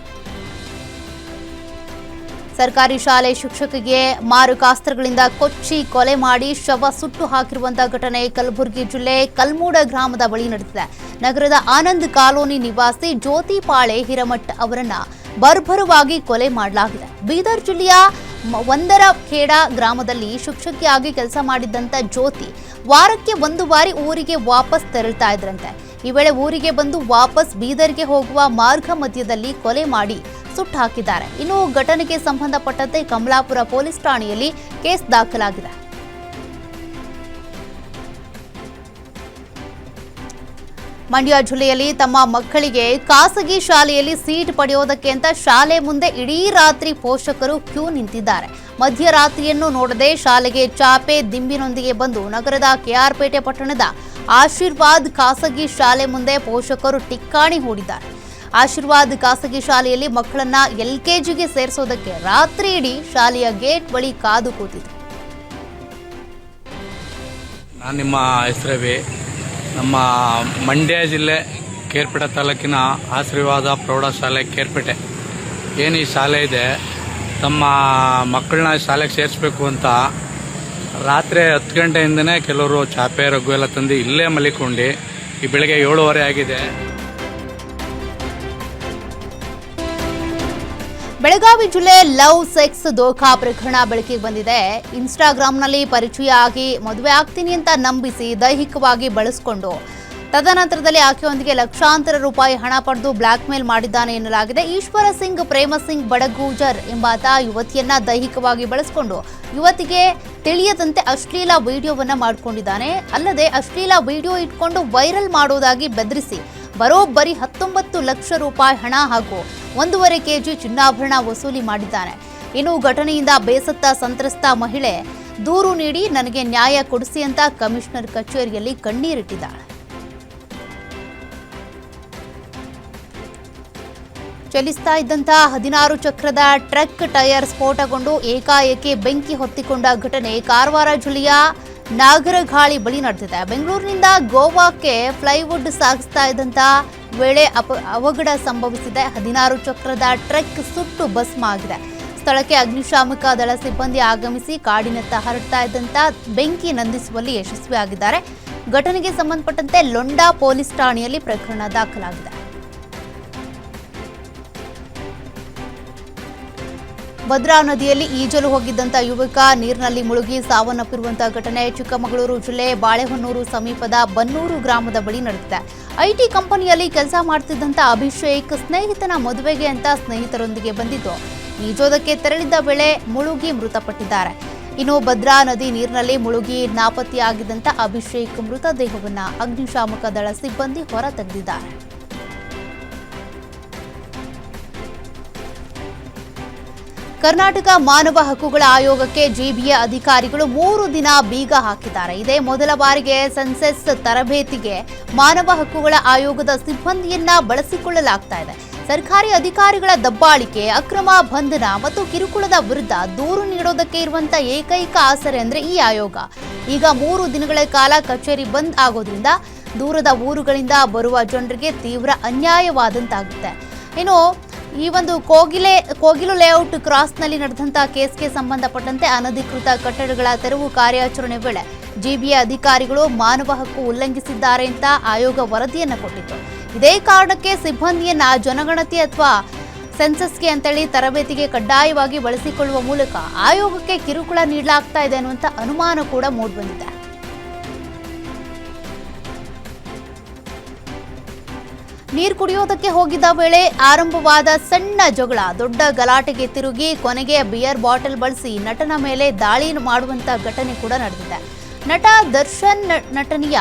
ಸರ್ಕಾರಿ ಶಾಲೆ ಶಿಕ್ಷಕಿಗೆ ಮಾರಕಾಸ್ತ್ರಗಳಿಂದ ಕೊಚ್ಚಿ ಕೊಲೆ ಮಾಡಿ ಶವ ಸುಟ್ಟು ಹಾಕಿರುವಂತಹ ಘಟನೆ ಕಲಬುರಗಿ ಜಿಲ್ಲೆ ಕಲ್ಮೂಡ ಗ್ರಾಮದ ಬಳಿ ನಡೆದಿದೆ. ನಗರದ ಆನಂದ್ ಕಾಲೋನಿ ನಿವಾಸಿ ಜ್ಯೋತಿ ಪಾಳೆ ಹಿರಮಠ್ ಅವರನ್ನ ಬರ್ಬರವಾಗಿ ಕೊಲೆ ಮಾಡಲಾಗಿದೆ. ಬೀದರ್ ಜಿಲ್ಲೆಯ ಒಂದರಖೇಡ ಗ್ರಾಮದಲ್ಲಿ ಶಿಕ್ಷಕಿಯಾಗಿ ಕೆಲಸ ಮಾಡಿದ್ದಂತ ಜ್ಯೋತಿ ವಾರಕ್ಕೆ 1 ಬಾರಿ ಊರಿಗೆ ವಾಪಸ್ ತೆರಳ್ತಾ ಇದ್ರಂತೆ. ಈ ವೇಳೆ ಊರಿಗೆ ಬಂದು ವಾಪಸ್ ಬೀದರ್ಗೆ ಹೋಗುವ ಮಾರ್ಗ ಮಧ್ಯದಲ್ಲಿ ಕೊಲೆ ಮಾಡಿ ಸುಟ್ಟು ಹಾಕಿದ್ದಾರೆ. ಇನ್ನು ಘಟನೆಗೆ ಸಂಬಂಧಪಟ್ಟಂತೆ ಕಮಲಾಪುರ ಪೊಲೀಸ್ ಠಾಣೆಯಲ್ಲಿ ಕೇಸ್ ದಾಖಲಾಗಿದೆ. ಮಂಡ್ಯ ಜಿಲ್ಲೆಯಲ್ಲಿ ತಮ್ಮ ಮಕ್ಕಳಿಗೆ ಖಾಸಗಿ ಶಾಲೆಯಲ್ಲಿ ಸೀಟ್ ಪಡೆಯೋದಕ್ಕೆ ಅಂತ ಶಾಲೆ ಮುಂದೆ ಇಡೀ ರಾತ್ರಿ ಪೋಷಕರು ಕ್ಯೂ ನಿಂತಿದ್ದಾರೆ. ಮಧ್ಯರಾತ್ರಿಯನ್ನು ನೋಡದೆ ಶಾಲೆಗೆ ಚಾಪೆ ದಿಂಬಿನೊಂದಿಗೆ ಬಂದು ನಗರದ KR ಪೇಟೆ ಪಟ್ಟಣದ ಆಶೀರ್ವಾದ್ ಖಾಸಗಿ ಶಾಲೆ ಮುಂದೆ ಪೋಷಕರು ಟಿಕ್ಕಾಣಿ ಹೂಡಿದ್ದಾರೆ. ಆಶೀರ್ವಾದ್ ಖಾಸಗಿ ಶಾಲೆಯಲ್ಲಿ ಮಕ್ಕಳನ್ನ LKGಗೆ ಸೇರಿಸೋದಕ್ಕೆ ರಾತ್ರಿ ಇಡೀ ಶಾಲೆಯ ಗೇಟ್ ಬಳಿ ಕಾದು ಕೂತಿದ್ರು. ನಾನು ನಿಮ್ಮ ಹೆಸರವಿ ನಮ್ಮ ಮಂಡ್ಯ ಜಿಲ್ಲೆ ಕೇರ್ಪೇಟೆ ತಾಲೂಕಿನ ಆಶೀರ್ವಾದ ಪ್ರೌಢಶಾಲೆ ಕೇರ್ಪೇಟೆ ಏನು ಈ ಶಾಲೆ ಇದೆ, ತಮ್ಮ ಮಕ್ಕಳನ್ನ ಶಾಲೆಗೆ ಸೇರಿಸ್ಬೇಕು ಅಂತ ರಾತ್ರಿ 10 ಗಂಟೆಯಿಂದನೇ ಕೆಲವರು ಚಾಪೆ ರಘು ಎಲ್ಲ ತಂದು ಇಲ್ಲೇ ಮಲಿಕೊಂಡು ಈ ಬೆಳಗ್ಗೆ 7:30 ಆಗಿದೆ. ಬೆಳಗಾವಿ ಜಿಲ್ಲೆ ಲವ್ ಸೆಕ್ಸ್ ದೋಖಾ ಪ್ರಕರಣ ಬೆಳಕಿಗೆ ಬಂದಿದೆ. ಇನ್ಸ್ಟಾಗ್ರಾಂನಲ್ಲಿ ಪರಿಚಯ ಆಗಿ ಮದುವೆ ಆಗ್ತೀನಿ ಅಂತ ನಂಬಿಸಿ ದೈಹಿಕವಾಗಿ ಬಳಸಿಕೊಂಡು ತದನಂತರದಲ್ಲಿ ಆಕೆಯೊಂದಿಗೆ ಲಕ್ಷಾಂತರ ರೂಪಾಯಿ ಹಣ ಪಡೆದು ಬ್ಲಾಕ್ ಮೇಲ್ ಮಾಡಿದ್ದಾನೆ ಎನ್ನಲಾಗಿದೆ. ಈಶ್ವರ ಸಿಂಗ್ ಪ್ರೇಮ ಸಿಂಗ್ ಬಡಗೂಜರ್ ಎಂಬಾತ ಯುವತಿಯನ್ನ ದೈಹಿಕವಾಗಿ ಬಳಸಿಕೊಂಡು ಯುವತಿಗೆ ತಿಳಿಯದಂತೆ ಅಶ್ಲೀಲ ವಿಡಿಯೋವನ್ನ ಮಾಡಿಕೊಂಡಿದ್ದಾನೆ. ಅಲ್ಲದೆ ಅಶ್ಲೀಲ ವಿಡಿಯೋ ಇಟ್ಕೊಂಡು ವೈರಲ್ ಮಾಡೋದಾಗಿ ಬೆದರಿಸಿ ಬರೋಬ್ಬರಿ 19 ಲಕ್ಷ ರೂಪಾಯಿ ಹಣ ಹಾಗೂ 1.5 kg ಚಿನ್ನಾಭರಣ ವಸೂಲಿ ಮಾಡಿದ್ದಾನೆ. ಇನ್ನು ಘಟನೆಯಿಂದ ಬೇಸತ್ತ ಸಂತ್ರಸ್ತ ಮಹಿಳೆ ದೂರು ನೀಡಿ ನನಗೆ ನ್ಯಾಯ ಕೊಡಿಸಿ ಅಂತ ಕಮಿಷನರ್ ಕಚೇರಿಯಲ್ಲಿ ಕಣ್ಣೀರಿಟ್ಟಿದ್ದಾಳೆ. ಚಲಿಸ್ತಾ ಇದ್ದಂಥ 16 ಚಕ್ರದ ಟ್ರಕ್ ಟೈರ್ ಸ್ಫೋಟಗೊಂಡು ಏಕಾಏಕಿ ಬೆಂಕಿ ಹೊತ್ತಿಕೊಂಡ ಘಟನೆ ಕಾರವಾರ ಜಿಲ್ಲೆಯ ನಾಗರಗಾಳಿ ಬಳಿ ನಡೆದಿದೆ. ಬೆಂಗಳೂರಿನಿಂದ ಗೋವಾಕ್ಕೆ ಫ್ಲೈವುಡ್ ಸಾಗಿಸ್ತಾ ಇದ್ದಂಥ ವೇಳೆ ಅವಘಡ ಸಂಭವಿಸಿದೆ. 16 ಚಕ್ರದ ಟ್ರಕ್ ಸುಟ್ಟು ಭಸ್ಮ ಆಗಿದೆ. ಸ್ಥಳಕ್ಕೆ ಅಗ್ನಿಶಾಮಕ ದಳ ಸಿಬ್ಬಂದಿ ಆಗಮಿಸಿ ಕಾಡಿನತ್ತ ಹರಡ್ತಾ ಇದ್ದಂಥ ಬೆಂಕಿ ನಂದಿಸುವಲ್ಲಿ ಯಶಸ್ವಿಯಾಗಿದ್ದಾರೆ. ಘಟನೆಗೆ ಸಂಬಂಧಪಟ್ಟಂತೆ ಲೊಂಡಾ ಪೊಲೀಸ್ ಠಾಣೆಯಲ್ಲಿ ಪ್ರಕರಣ ದಾಖಲಾಗಿದೆ. ಭದ್ರಾ ನದಿಯಲ್ಲಿ ಈಜಲು ಹೋಗಿದ್ದಂಥ ಯುವಕ ನೀರಿನಲ್ಲಿ ಮುಳುಗಿ ಸಾವನ್ನಪ್ಪಿರುವಂತಹ ಘಟನೆ ಚಿಕ್ಕಮಗಳೂರು ಜಿಲ್ಲೆ ಬಾಳೆಹೊನ್ನೂರು ಸಮೀಪದ ಬನ್ನೂರು ಗ್ರಾಮದ ಬಳಿ ನಡೆದಿದೆ. ಐಟಿ ಕಂಪನಿಯಲ್ಲಿ ಕೆಲಸ ಮಾಡ್ತಿದ್ದಂಥ ಅಭಿಷೇಕ್ ಸ್ನೇಹಿತನ ಮದುವೆಗೆ ಅಂತ ಸ್ನೇಹಿತರೊಂದಿಗೆ ಬಂದಿದ್ದು ಈಜೋದಕ್ಕೆ ತೆರಳಿದ್ದ ವೇಳೆ ಮುಳುಗಿ ಮೃತಪಟ್ಟಿದ್ದಾರೆ. ಇನ್ನು ಭದ್ರಾ ನದಿ ನೀರಿನಲ್ಲಿ ಮುಳುಗಿ ನಾಪತ್ತೆಯಾಗಿದ್ದಂಥ ಅಭಿಷೇಕ್ ಮೃತದೇಹವನ್ನು ಅಗ್ನಿಶಾಮಕ ದಳ ಸಿಬ್ಬಂದಿ ಹೊರ ತೆಗೆದಿದ್ದಾರೆ. ಕರ್ನಾಟಕ ಮಾನವ ಹಕ್ಕುಗಳ ಆಯೋಗಕ್ಕೆ ಜಿಬಿಎ ಅಧಿಕಾರಿಗಳು 3 ದಿನ ಬೀಗ ಹಾಕಿದ್ದಾರೆ. ಇದೇ ಮೊದಲ ಬಾರಿಗೆ ಸೆನ್ಸಸ್ ತರಬೇತಿಗೆ ಮಾನವ ಹಕ್ಕುಗಳ ಆಯೋಗದ ಸಿಬ್ಬಂದಿಯನ್ನ ಬಳಸಿಕೊಳ್ಳಲಾಗ್ತಾ ಇದೆ. ಸರ್ಕಾರಿ ಅಧಿಕಾರಿಗಳ ದಬ್ಬಾಳಿಕೆ, ಅಕ್ರಮ ಬಂಧನ ಮತ್ತು ಕಿರುಕುಳದ ವಿರುದ್ಧ ದೂರು ನೀಡೋದಕ್ಕೆ ಇರುವಂತ ಏಕೈಕ ಆಸರೆ ಅಂದ್ರೆ ಈ ಆಯೋಗ. ಈಗ 3 ದಿನಗಳ ಕಾಲ ಕಚೇರಿ ಬಂದ್ ಆಗೋದ್ರಿಂದ ದೂರದ ಊರುಗಳಿಂದ ಬರುವ ಜನರಿಗೆ ತೀವ್ರ ಅನ್ಯಾಯವಾದಂತಾಗುತ್ತೆ. ಇನ್ನು ಈ ಒಂದು ಕೋಗಿಲು ಲೇಔಟ್ ಕ್ರಾಸ್ನಲ್ಲಿ ನಡೆದಂಥ ಕೇಸ್ಗೆ ಸಂಬಂಧಪಟ್ಟಂತೆ ಅನಧಿಕೃತ ಕಟ್ಟಡಗಳ ತೆರವು ಕಾರ್ಯಾಚರಣೆ ವೇಳೆ ಜಿಬಿಎ ಅಧಿಕಾರಿಗಳು ಮಾನವ ಹಕ್ಕು ಉಲ್ಲಂಘಿಸಿದ್ದಾರೆ ಅಂತ ಆಯೋಗ ವರದಿಯನ್ನು ಕೊಟ್ಟಿತ್ತು. ಇದೇ ಕಾರಣಕ್ಕೆ ಸಿಬ್ಬಂದಿಯನ್ನ ಜನಗಣತಿ ಅಥವಾ ಸೆನ್ಸಸ್ಗೆ ಅಂತೇಳಿ ತರಬೇತಿಗೆ ಕಡ್ಡಾಯವಾಗಿ ಬಳಸಿಕೊಳ್ಳುವ ಮೂಲಕ ಆಯೋಗಕ್ಕೆ ಕಿರುಕುಳ ನೀಡಲಾಗ್ತಾ ಇದೆ ಅನ್ನುವಂಥ ಅನುಮಾನ ಕೂಡ ಮೂಡಿಬಂದಿದೆ. ನೀರು ಕುಡಿಯೋದಕ್ಕೆ ಹೋಗಿದ್ದ ವೇಳೆ ಆರಂಭವಾದ ಸಣ್ಣ ಜಗಳ ದೊಡ್ಡ ಗಲಾಟೆಗೆ ತಿರುಗಿ ಕೊನೆಗೆ ಬಿಯರ್ ಬಾಟಲ್ ಬಳಸಿ ನಟನ ಮೇಲೆ ದಾಳಿ ಮಾಡುವಂತ ಘಟನೆ ಕೂಡ ನಡೆದಿದೆ. ನಟ ದರ್ಶನ್ ನಟನೆಯ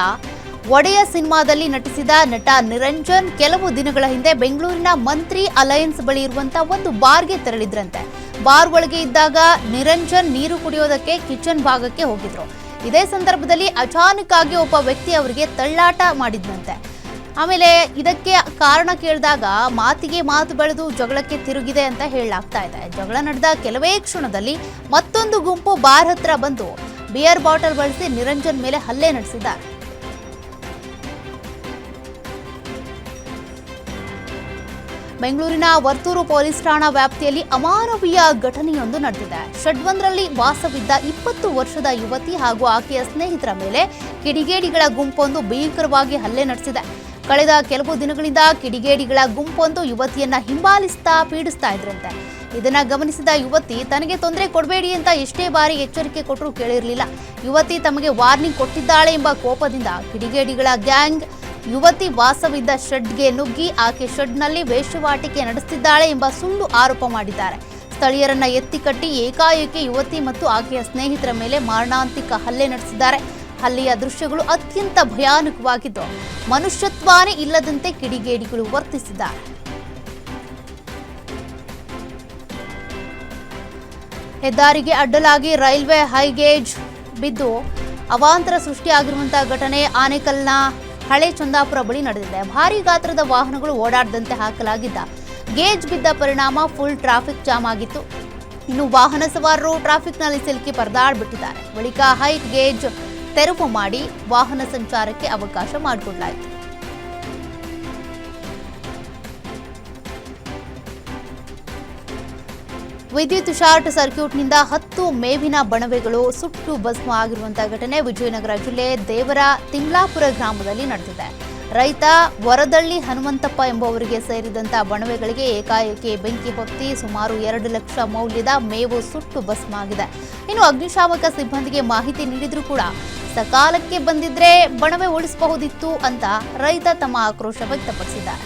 ಒಡೆಯ ಸಿನಿಮಾದಲ್ಲಿ ನಟಿಸಿದ ನಟ ನಿರಂಜನ್ ಕೆಲವು ದಿನಗಳ ಹಿಂದೆ ಬೆಂಗಳೂರಿನ ಮಂತ್ರಿ ಅಲಯನ್ಸ್ ಬಳಿ ಇರುವಂತಹ ಒಂದು ಬಾರ್ಗೆ ತೆರಳಿದ್ರಂತೆ. ಬಾರ್ ಒಳಗೆ ಇದ್ದಾಗ ನಿರಂಜನ್ ನೀರು ಕುಡಿಯೋದಕ್ಕೆ ಕಿಚನ್ ಭಾಗಕ್ಕೆ ಹೋಗಿದ್ರು. ಇದೇ ಸಂದರ್ಭದಲ್ಲಿ ಅಚಾನಕ್ ಆಗಿ ಒಬ್ಬ ವ್ಯಕ್ತಿ ಅವರಿಗೆ ತಳ್ಳಾಟ ಮಾಡಿದ್ದಂತೆ. ಆಮೇಲೆ ಇದಕ್ಕೆ ಕಾರಣ ಕೇಳಿದಾಗ ಮಾತಿಗೆ ಮಾತು ಬೆಳೆದು ಜಗಳಕ್ಕೆ ತಿರುಗಿದೆ ಅಂತ ಹೇಳಲಾಗ್ತಾ ಇದೆ. ಜಗಳ ನಡೆದ ಕೆಲವೇ ಕ್ಷಣದಲ್ಲಿ ಮತ್ತೊಂದು ಗುಂಪು ಬಾರ್ ಹತ್ರ ಬಂದು ಬಿಯರ್ ಬಾಟಲ್ ಬಳಸಿ ನಿರಂಜನ್ ಮೇಲೆ ಹಲ್ಲೆ ನಡೆಸಿದ್ದಾರೆ. ಬೆಂಗಳೂರಿನ ವರ್ತೂರು ಪೊಲೀಸ್ ಠಾಣಾ ವ್ಯಾಪ್ತಿಯಲ್ಲಿ ಅಮಾನವೀಯ ಘಟನೆಯೊಂದು ನಡೆದಿದೆ. ಶೆಡ್ವೊಂದರಲ್ಲಿ ವಾಸವಿದ್ದ 20 ವರ್ಷದ ಯುವತಿ ಹಾಗೂ ಆಕೆಯ ಸ್ನೇಹಿತರ ಮೇಲೆ ಕಿಡಿಗೇಡಿಗಳ ಗುಂಪೊಂದು ಭೀಕರವಾಗಿ ಹಲ್ಲೆ ನಡೆಸಿದೆ. ಕಳೆದ ಕೆಲವು ದಿನಗಳಿಂದ ಕಿಡಿಗೇಡಿಗಳ ಗುಂಪೊಂದು ಯುವತಿಯನ್ನ ಹಿಂಬಾಲಿಸ್ತಾ ಪೀಡಿಸ್ತಾ ಇದ್ರಂತೆ. ಇದನ್ನ ಗಮನಿಸಿದ ಯುವತಿ ತನಗೆ ತೊಂದರೆ ಕೊಡಬೇಡಿ ಅಂತ ಎಷ್ಟೇ ಬಾರಿ ಎಚ್ಚರಿಕೆ ಕೊಟ್ಟರೂ ಕೇಳಿರಲಿಲ್ಲ. ಯುವತಿ ತಮಗೆ ವಾರ್ನಿಂಗ್ ಕೊಟ್ಟಿದ್ದಾಳೆ ಎಂಬ ಕೋಪದಿಂದ ಕಿಡಿಗೇಡಿಗಳ ಗ್ಯಾಂಗ್ ಯುವತಿ ವಾಸವಿದ್ದ ಶೆಡ್ಗೆ ನುಗ್ಗಿ ಆಕೆ ಶೆಡ್ನಲ್ಲಿ ವೇಶ್ಯಾವಾಟಿಕೆ ನಡೆಸುತ್ತಿದ್ದಾಳೆ ಎಂಬ ಸುಳ್ಳು ಆರೋಪ ಮಾಡಿದ್ದಾರೆ. ಸ್ಥಳೀಯರನ್ನ ಎತ್ತಿಕಟ್ಟಿ ಏಕಾಏಕಿ ಯುವತಿ ಮತ್ತು ಆಕೆಯ ಸ್ನೇಹಿತರ ಮೇಲೆ ಮಾರಣಾಂತಿಕ ಹಲ್ಲೆ ನಡೆಸಿದ್ದಾರೆ. ಹಲ್ಲೆಯ ದೃಶ್ಯಗಳು ಅತ್ಯಂತ ಭಯಾನಕವಾಗಿದ್ದು ಮನುಷ್ಯತ್ವನೇ ಇಲ್ಲದಂತೆ ಕಿಡಿಗೇಡಿಗಳು ವರ್ತಿಸಿದ್ದಾರೆ. ಹೆದ್ದಾರಿಗೆ ಅಡ್ಡಲಾಗಿ ರೈಲ್ವೆ ಹೈಗೇಜ್ ಬಿದ್ದು ಅವಾಂತರ ಸೃಷ್ಟಿಯಾಗಿರುವಂತಹ ಘಟನೆ ಆನೇಕಲ್ನ ಹಳೆ ಚಂದಾಪುರ ಬಳಿ ನಡೆದಿದೆ. ಭಾರೀ ಗಾತ್ರದ ವಾಹನಗಳು ಓಡಾಡದಂತೆ ಹಾಕಲಾಗಿದ್ದ ಗೇಜ್ ಬಿದ್ದ ಪರಿಣಾಮ ಫುಲ್ ಟ್ರಾಫಿಕ್ ಜಾಮ್ ಆಗಿತ್ತು. ಇನ್ನು ವಾಹನ ಸವಾರರು ಟ್ರಾಫಿಕ್ನಲ್ಲಿ ಸಿಲುಕಿ ಪರದಾಡ್ಬಿಟ್ಟಿದ್ದಾರೆ. ಬಳಿಕ ಹೈ ಗೇಜ್ ತೆರವು ಮಾಡಿ ವಾಹನ ಸಂಚಾರಕ್ಕೆ ಅವಕಾಶ ಮಾಡಿಕೊಡಲಾಯಿತು. ವಿದ್ಯುತ್ ಶಾರ್ಟ್ ಸರ್ಕ್ಯೂಟ್ನಿಂದ 10 ಮೇವಿನ ಬಣವೆಗಳು ಸುಟ್ಟು ಭಸ್ಮ ಆಗಿರುವಂತಹ ಘಟನೆ ವಿಜಯನಗರ ಜಿಲ್ಲೆ ದೇವರ ತಿಮ್ಲಾಪುರ ಗ್ರಾಮದಲ್ಲಿ ನಡೆದಿದೆ. ರೈತ ವರದಳ್ಳಿ ಹನುಮಂತಪ್ಪ ಎಂಬುವರಿಗೆ ಸೇರಿದಂತ ಬಣವೆಗಳಿಗೆ ಏಕಾಏಕಿ ಬೆಂಕಿ ಹೊತ್ತಿ ಸುಮಾರು 2 ಲಕ್ಷ ಮೌಲ್ಯದ ಮೇವು ಸುಟ್ಟು ಭಸ್ಮ ಆಗಿದೆ. ಇನ್ನು ಅಗ್ನಿಶಾಮಕ ಸಿಬ್ಬಂದಿಗೆ ಮಾಹಿತಿ ನೀಡಿದ್ರೂ ಕೂಡ ಸಕಾಲಕ್ಕೆ ಬಂದಿದ್ರೆ ಬಣವೆ ಉಳಿಸಬಹುದಿತ್ತು ಅಂತ ರೈತ ತಮ್ಮ ಆಕ್ರೋಶ ವ್ಯಕ್ತಪಡಿಸಿದ್ದಾರೆ.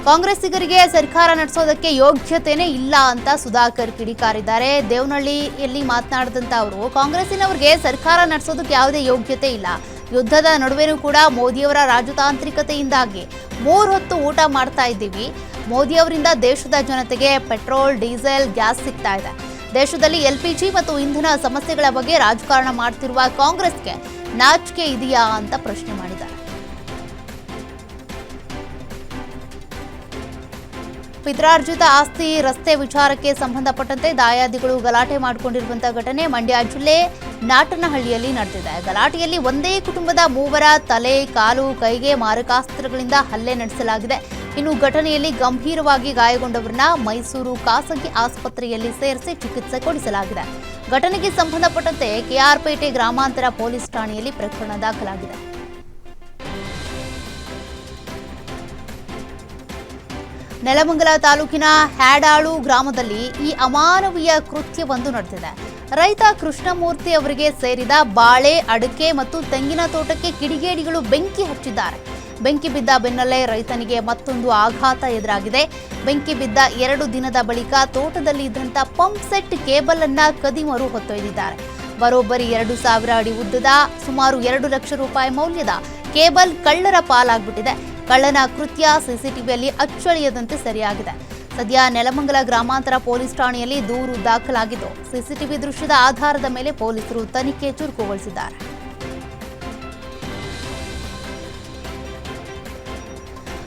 ಕಾಂಗ್ರೆಸ್ಸಿಗರಿಗೆ ಸರ್ಕಾರ ನಡೆಸೋದಕ್ಕೆ ಯೋಗ್ಯತೆನೇ ಇಲ್ಲ ಅಂತ ಸುಧಾಕರ್ ಕಿಡಿಕಾರಿದ್ದಾರೆ. ದೇವನಹಳ್ಳಿಯಲ್ಲಿ ಮಾತನಾಡಿದಂತ ಅವರು ಕಾಂಗ್ರೆಸ್ಸಿನವರಿಗೆ ಸರ್ಕಾರ ನಡೆಸೋದಕ್ಕೆ ಯಾವುದೇ ಯೋಗ್ಯತೆ ಇಲ್ಲ. ಯುದ್ಧದ ನಡುವೆನೂ ಕೂಡ ಮೋದಿಯವರ ರಾಜತಾಂತ್ರಿಕತೆಯಿಂದಾಗಿ 3 ಹೊತ್ತು ಊಟ ಮಾಡ್ತಾ ಇದ್ದೀವಿ. ಮೋದಿ ಅವರಿಂದ ದೇಶದ ಜನತೆಗೆ ಪೆಟ್ರೋಲ್, ಡೀಸೆಲ್, ಗ್ಯಾಸ್ ಸಿಗ್ತಾ ಇದೆ. ದೇಶದಲ್ಲಿ LPG ಮತ್ತು ಇಂಧನ ಸಮಸ್ಯೆಗಳ ಬಗ್ಗೆ ರಾಜಕಾರಣ ಮಾಡ್ತಿರುವ ಕಾಂಗ್ರೆಸ್ಗೆ ನಾಚಿಕೆ ಇದೆಯಾ ಅಂತ ಪ್ರಶ್ನೆ ಮಾಡಿದ್ದಾರೆ. ಪಿತ್ರಾರ್ಜಿತ ಆಸ್ತಿ ರಸ್ತೆ ವಿಚಾರಕ್ಕೆ ಸಂಬಂಧಪಟ್ಟಂತೆ ದಾಯಾದಿಗಳು ಗಲಾಟೆ ಮಾಡಿಕೊಂಡಿರುವಂತಹ ಘಟನೆ ಮಂಡ್ಯ ಜಿಲ್ಲೆ ನಾಟನಹಳ್ಳಿಯಲ್ಲಿ ನಡೆದಿದೆ. ಗಲಾಟೆಯಲ್ಲಿ ಒಂದೇ ಕುಟುಂಬದ 3 ತಲೆ, ಕಾಲು, ಕೈಗೆ ಮಾರಕಾಸ್ತ್ರಗಳಿಂದ ಹಲ್ಲೆ ನಡೆಸಲಾಗಿದೆ. ಇನ್ನು ಘಟನೆಯಲ್ಲಿ ಗಂಭೀರವಾಗಿ ಗಾಯಗೊಂಡವರನ್ನ ಮೈಸೂರು ಖಾಸಗಿ ಆಸ್ಪತ್ರೆಯಲ್ಲಿ ಸೇರಿಸಿ ಚಿಕಿತ್ಸೆ ಕೊಡಿಸಲಾಗಿದೆ. ಘಟನೆಗೆ ಸಂಬಂಧಪಟ್ಟಂತೆ KR ಪೇಟೆ ಗ್ರಾಮಾಂತರ ಪೊಲೀಸ್ ಠಾಣೆಯಲ್ಲಿ ಪ್ರಕರಣ ದಾಖಲಾಗಿದೆ. ನೆಲಮಂಗಲ ತಾಲೂಕಿನ ಹ್ಯಾಡಾಳು ಗ್ರಾಮದಲ್ಲಿ ಈ ಅಮಾನವೀಯ ಕೃತ್ಯವೊಂದು ನಡೆದಿದೆ. ರೈತ ಕೃಷ್ಣಮೂರ್ತಿ ಅವರಿಗೆ ಸೇರಿದ ಬಾಳೆ, ಅಡಿಕೆ ಮತ್ತು ತೆಂಗಿನ ತೋಟಕ್ಕೆ ಕಿಡಿಗೇಡಿಗಳು ಬೆಂಕಿ ಹಚ್ಚಿದ್ದಾರೆ. ಬೆಂಕಿ ಬಿದ್ದ ಬೆನ್ನಲ್ಲೇ ರೈತನಿಗೆ ಮತ್ತೊಂದು ಆಘಾತ ಎದುರಾಗಿದೆ. ಬೆಂಕಿ ಬಿದ್ದ 2 ದಿನದ ಬಳಿಕ ತೋಟದಲ್ಲಿ ಇದ್ದಂಥ ಪಂಪ್ ಸೆಟ್ ಕೇಬಲ್ ಅನ್ನ ಕದಿಮರು ಹೊತ್ತೊಯ್ದಿದ್ದಾರೆ. ಬರೋಬ್ಬರಿ 2,000 ಅಡಿ ಉದ್ದದ ಸುಮಾರು 2 ಲಕ್ಷ ರೂಪಾಯಿ ಮೌಲ್ಯದ ಕೇಬಲ್ ಕಳ್ಳರ ಪಾಲಾಗ್ಬಿಟ್ಟಿದೆ. ಕಳ್ಳನ ಕೃತ್ಯ ಸಿಸಿಟಿವಿಯಲ್ಲಿ ಅಚ್ಚಳಿಯದಂತೆ ಸೆರೆಯಾಗಿದೆ. ಸದ್ಯ ನೆಲಮಂಗಲ ಗ್ರಾಮಾಂತರ ಪೊಲೀಸ್ ಠಾಣೆಯಲ್ಲಿ ದೂರು ದಾಖಲಾಗಿದ್ದು ಸಿಸಿಟಿವಿ ದೃಶ್ಯದ ಆಧಾರದ ಮೇಲೆ ಪೊಲೀಸರು ತನಿಖೆ ಚುರುಕುಗೊಳಿಸಿದ್ದಾರೆ.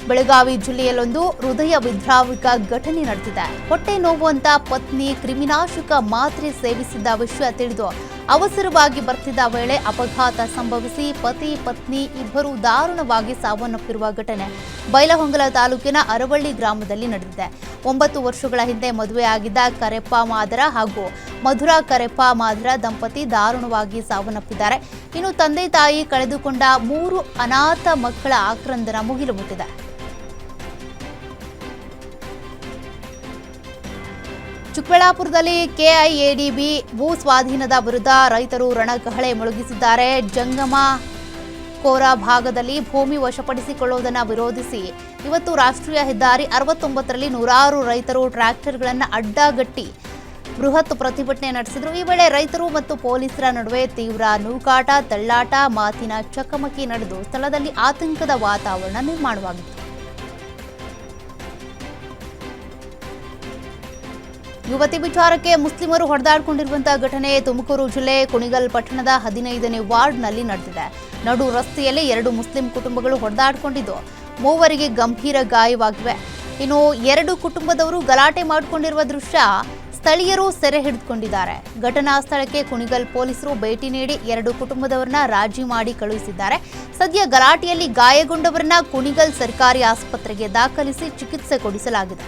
ಬೆಳಗಾವಿ ಜಿಲ್ಲೆಯಲ್ಲೊಂದು ಹೃದಯ ವಿದ್ರಾವಕ ಘಟನೆ ನಡೆದಿದೆ. ಹೊಟ್ಟೆ ನೋವುವಂತ ಪತ್ನಿ ಕ್ರಿಮಿನಾಶಕ ಮಾತ್ರೆ ಸೇವಿಸಿದ್ದ ವಿಷಯ ತಿಳಿದು ಅವಸರವಾಗಿ ಬರ್ತಿದ್ದ ವೇಳೆ ಅಪಘಾತ ಸಂಭವಿಸಿ ಪತಿ ಪತ್ನಿ ಇಬ್ಬರು ದಾರುಣವಾಗಿ ಸಾವನ್ನಪ್ಪಿರುವ ಘಟನೆ ಬೈಲಹೊಂಗಲ ತಾಲೂಕಿನ ಅರವಳ್ಳಿ ಗ್ರಾಮದಲ್ಲಿ ನಡೆದಿದೆ. 9 ವರ್ಷಗಳ ಹಿಂದೆ ಮದುವೆಯಾಗಿದ್ದ ಕರೆಪ್ಪ ಮಾದರ ಹಾಗೂ ಮಧುರಾ ಕರೆಪ್ಪ ಮಾದರ ದಂಪತಿ ದಾರುಣವಾಗಿ ಸಾವನ್ನಪ್ಪಿದ್ದಾರೆ. ಇನ್ನು ತಂದೆ ತಾಯಿ ಕಳೆದುಕೊಂಡ 3 ಅನಾಥ ಮಕ್ಕಳ ಆಕ್ರಂದನ ಮುಗಿಲು ಮುಟ್ಟಿದೆ. ಚಿಕ್ಕಬಳ್ಳಾಪುರದಲ್ಲಿ KIADB ಭೂ ಸ್ವಾಧೀನದ ವಿರುದ್ಧ ರೈತರು ರಣಕಹಳೆ ಮೊಳಗಿಸಿದ್ದಾರೆ. ಜಂಗಮ ಕೋರ ಭಾಗದಲ್ಲಿ ಭೂಮಿ ವಶಪಡಿಸಿಕೊಳ್ಳುವುದನ್ನು ವಿರೋಧಿಸಿ ಇವತ್ತು ರಾಷ್ಟ್ರೀಯ ಹೆದ್ದಾರಿ 69ರಲ್ಲಿ ನೂರಾರು ರೈತರು ಟ್ರ್ಯಾಕ್ಟರ್ಗಳನ್ನು ಅಡ್ಡಗಟ್ಟಿ ಬೃಹತ್ ಪ್ರತಿಭಟನೆ ನಡೆಸಿದರು. ಈ ವೇಳೆ ರೈತರು ಮತ್ತು ಪೊಲೀಸರ ನಡುವೆ ತೀವ್ರ ನೂಕಾಟ, ತಳ್ಳಾಟ, ಮಾತಿನ ಚಕಮಕಿ ನಡೆದು ಸ್ಥಳದಲ್ಲಿ ಆತಂಕದ ವಾತಾವರಣ ನಿರ್ಮಾಣವಾಗಿತ್ತು. ಯುವತಿ ವಿಚಾರಕ್ಕೆ ಮುಸ್ಲಿಮರು ಹೊಡೆದಾಡಿಕೊಂಡಿರುವಂತಹ ಘಟನೆ ತುಮಕೂರು ಜಿಲ್ಲೆ ಕುಣಿಗಲ್ ಪಟ್ಟಣದ 15ನೇ ವಾರ್ಡ್ನಲ್ಲಿ ನಡೆದಿದೆ. ನಡು ರಸ್ತೆಯಲ್ಲಿ 2 ಮುಸ್ಲಿಂ ಕುಟುಂಬಗಳು ಹೊಡೆದಾಡಿಕೊಂಡಿದ್ದು 3 ಗಂಭೀರ ಗಾಯವಾಗಿವೆ. ಇನ್ನು 2 ಕುಟುಂಬದವರು ಗಲಾಟೆ ಮಾಡಿಕೊಂಡಿರುವ ದೃಶ್ಯ ಸ್ಥಳೀಯರು ಸೆರೆ ಹಿಡಿದುಕೊಂಡಿದ್ದಾರೆ. ಘಟನಾ ಸ್ಥಳಕ್ಕೆ ಕುಣಿಗಲ್ ಪೊಲೀಸರು ಭೇಟಿ ನೀಡಿ 2 ಕುಟುಂಬದವರನ್ನ ರಾಜಿ ಮಾಡಿ ಕಳುಹಿಸಿದ್ದಾರೆ. ಸದ್ಯ ಗಲಾಟೆಯಲ್ಲಿ ಗಾಯಗೊಂಡವರನ್ನ ಕುಣಿಗಲ್ ಸರ್ಕಾರಿ ಆಸ್ಪತ್ರೆಗೆ ದಾಖಲಿಸಿ ಚಿಕಿತ್ಸೆ ಕೊಡಿಸಲಾಗಿದೆ.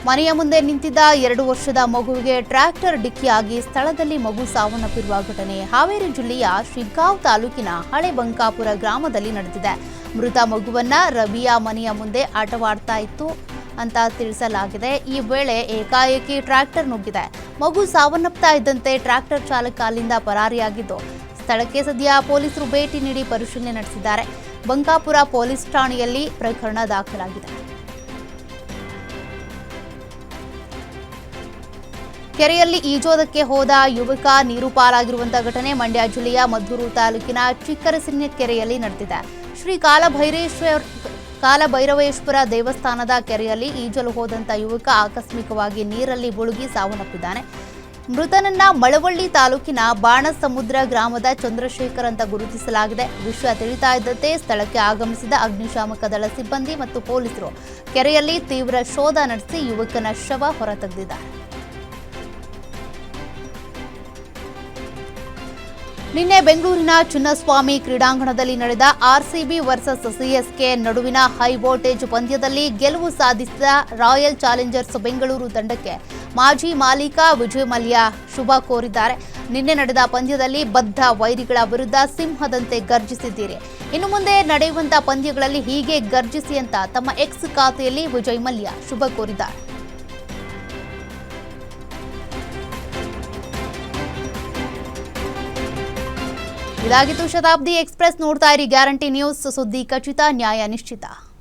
ಮನೆಯ ಮುಂದೆ ನಿಂತಿದ್ದ 2 ವರ್ಷದ ಮಗುವಿಗೆ ಟ್ರ್ಯಾಕ್ಟರ್ ಡಿಕ್ಕಿಯಾಗಿ ಸ್ಥಳದಲ್ಲಿ ಮಗು ಸಾವನ್ನಪ್ಪಿರುವ ಘಟನೆ ಹಾವೇರಿ ಜಿಲ್ಲೆಯ ಶಿಗ್ಗಾಂವ್ ತಾಲೂಕಿನ ಹಳೆ ಬಂಕಾಪುರ ಗ್ರಾಮದಲ್ಲಿ ನಡೆದಿದೆ. ಮೃತ ಮಗುವನ್ನ ರವಿಯ ಮನೆಯ ಮುಂದೆ ಆಟವಾಡ್ತಾ ಇತ್ತು ಅಂತ ತಿಳಿಸಲಾಗಿದೆ. ಈ ವೇಳೆ ಏಕಾಏಕಿ ಟ್ರ್ಯಾಕ್ಟರ್ ನುಗ್ಗಿದೆ. ಮಗು ಸಾವನ್ನಪ್ತಾ ಇದ್ದಂತೆ ಟ್ರ್ಯಾಕ್ಟರ್ ಚಾಲಕ ಅಲ್ಲಿಂದ ಪರಾರಿಯಾಗಿದ್ದು ಸ್ಥಳಕ್ಕೆ ಸದ್ಯ ಪೊಲೀಸರು ಭೇಟಿ ನೀಡಿ ಪರಿಶೀಲನೆ ನಡೆಸಿದ್ದಾರೆ. ಬಂಕಾಪುರ ಪೊಲೀಸ್ ಠಾಣೆಯಲ್ಲಿ ಪ್ರಕರಣ ದಾಖಲಾಗಿದೆ. ಕೆರೆಯಲ್ಲಿ ಈಜೋದಕ್ಕೆ ಹೋದ ಯುವಕ ನೀರು ಪಾಲಾಗಿರುವಂತಹ ಘಟನೆ ಮಂಡ್ಯ ಜಿಲ್ಲೆಯ ಮದ್ದೂರು ತಾಲೂಕಿನ ಚಿಕ್ಕರಸಿನ ಕೆರೆಯಲ್ಲಿ ನಡೆದಿದೆ. ಶ್ರೀ ಕಾಲಭೈರವೇಶ್ವರ ದೇವಸ್ಥಾನದ ಕೆರೆಯಲ್ಲಿ ಈಜಲು ಹೋದಂತ ಯುವಕ ಆಕಸ್ಮಿಕವಾಗಿ ನೀರಲ್ಲಿ ಮುಳುಗಿ ಸಾವನ್ನಪ್ಪಿದ್ದಾನೆ. ಮೃತನನ್ನ ಮಳವಳ್ಳಿ ತಾಲೂಕಿನ ಬಾಣಸಮುದ್ರ ಗ್ರಾಮದ ಚಂದ್ರಶೇಖರ್ ಅಂತ ಗುರುತಿಸಲಾಗಿದೆ. ವಿಷಯ ತಿಳಿತಾ ಇದ್ದಂತೆ ಸ್ಥಳಕ್ಕೆ ಆಗಮಿಸಿದ ಅಗ್ನಿಶಾಮಕ ದಳ ಸಿಬ್ಬಂದಿ ಮತ್ತು ಪೊಲೀಸರು ಕೆರೆಯಲ್ಲಿ ತೀವ್ರ ಶೋಧ ನಡೆಸಿ ಯುವಕನ ಶವ ಹೊರತೆಗೆದಿದ್ದಾರೆ. ನಿನ್ನೆ ಬೆಂಗಳೂರಿನ ಚಿನ್ನಸ್ವಾಮಿ ಕ್ರೀಡಾಂಗಣದಲ್ಲಿ ನಡೆದ RCB ವರ್ಸಸ್ CSK ನಡುವಿನ ಹೈ ವೋಲ್ಟೇಜ್ ಪಂದ್ಯದಲ್ಲಿ ಗೆಲುವು ಸಾಧಿಸಿದ ರಾಯಲ್ ಚಾಲೆಂಜರ್ಸ್ ಬೆಂಗಳೂರು ತಂಡಕ್ಕೆ ಮಾಜಿ ಮಾಲೀಕ ವಿಜಯ್ ಮಲ್ಯ ಶುಭ ಕೋರಿದ್ದಾರೆ. ನಿನ್ನೆ ನಡೆದ ಪಂದ್ಯದಲ್ಲಿ ಬದ್ಧ ವೈರಿಗಳ ವಿರುದ್ಧ ಸಿಂಹದಂತೆ ಗರ್ಜಿಸಿದ್ದೀರಿ. ಇನ್ನು ಮುಂದೆ ನಡೆಯುವಂತಹ ಪಂದ್ಯಗಳಲ್ಲಿ ಹೀಗೆ ಗರ್ಜಿಸಿ ಅಂತ ತಮ್ಮ ಎಕ್ಸ್ ಖಾತೆಯಲ್ಲಿ ವಿಜಯ್ ಮಲ್ಯ ಶುಭ ಕೋರಿದ್ದಾರೆ. ಇದಾಗಿತ್ತು ಶತಾಬ್ದಿ ಎಕ್ಸ್‌ಪ್ರೆಸ್. ನೋಡ್ತಾ ಇರಿ ಗ್ಯಾರಂಟಿ ನ್ಯೂಸ್, ಸುದ್ದಿ ಖಚಿತ, ನ್ಯಾಯ ನಿಶ್ಚಿತ.